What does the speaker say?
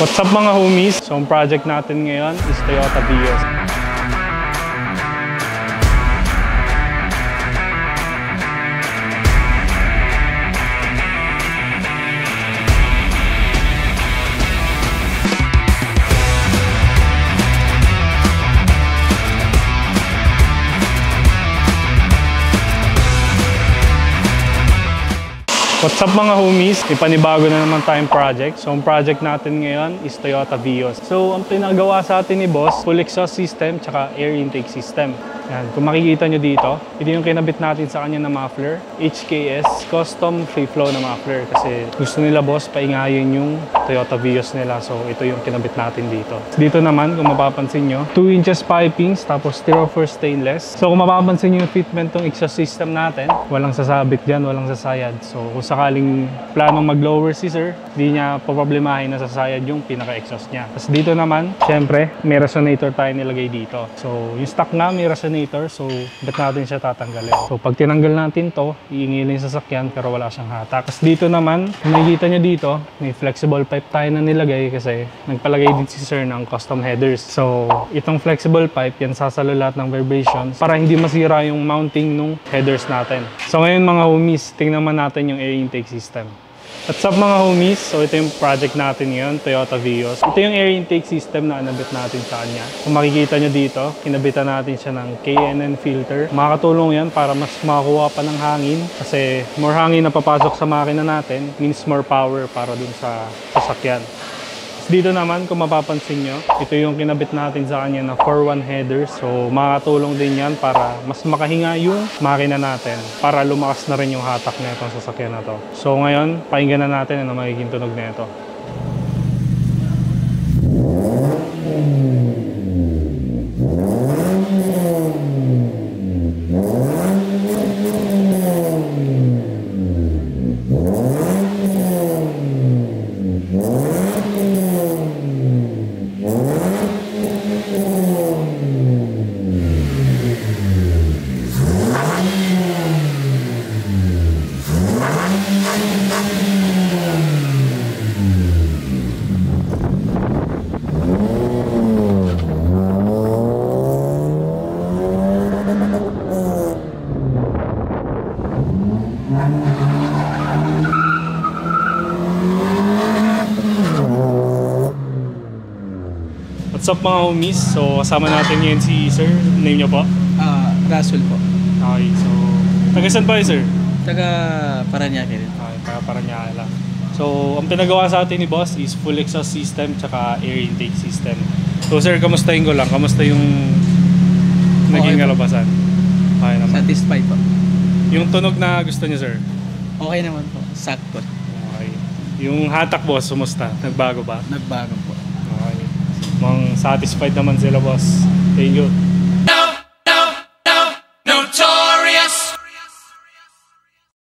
What's up mga homies? So ang project natin ngayon is Toyota Vios. What's up mga homies? May panibago na naman tayong project. So ang project natin ngayon is Toyota Vios. So ang pinagawa sa atin ni boss, full exhaust system tsaka air intake system. Yan. Kung makikita nyo dito, ito yung kinabit natin sa kanya na muffler. HKS Custom Free Flow na muffler. Kasi gusto nila boss, paingayin yung Toyota Vios nila. So ito yung kinabit natin dito. Dito naman, kung mapapansin nyo, 2 inches pipings, tapos styrofoam stainless. So kung mapapansin nyo yung fitment ng exhaust system natin, walang sasabit dyan, walang sasayad. So kung sakaling planong mag-lower si sir, di niya poproblemahin na sasayad yung pinaka-exhaust niya. Tapos dito naman, syempre, may resonator tayo nilagay dito. So yung stock nga may resonator, so ba't natin siya tatanggalin? So pag tinanggal natin to, iingilin sa sasakyan pero wala siyang hatak. Tapos dito naman, kung nakikita nyo dito, may flexible pipe tayo na nilagay kasi nagpalagay din si sir ng custom headers. So itong flexible pipe, yan sasalo lahat ng vibrations para hindi masira yung mounting ng headers natin. So ngayon mga homies, tingnan naman natin yung air intake system. What's up mga homies? So ito yung project natin ngayon, Toyota Vios. Ito yung air intake system na kinabit natin sa kanya. Kung makikita nyo dito, kinabitan natin siya ng K&N filter. Makakatulong yan para mas makakuha pa ng hangin. Kasi more hangin na papasok sa makina natin means more power para dun sa sasakyan. Dito naman, kung mapapansin nyo, ito yung kinabit natin sa kanya na 4-1 header. So, makakatulong din yan para mas makahinga yung makina natin para lumakas na rin yung hatak na itong sasakyan na to. So, ngayon, pakinggan na natin ano magiging tunog na ito. What's up mga homies? So kasama natin ngayon si sir. Name niyo po? Russell po. Okay, so taga saan ba sir? Taga Parañaque rin. Okay, taga Parañaque lang. So ang pinagawa sa atin ni boss is full exhaust system tsaka air intake system. So sir, kamustahin ko lang? Kamusta yung naging kalabasan? Okay naman. Satisfied po. Yung tunog na gusto niyo sir? Okay naman po. Sakto. Okay. Yung hatak boss, kumusta? Nagbago ba? Nagbago po. Okay. Mang satisfied naman sila boss. Thank you.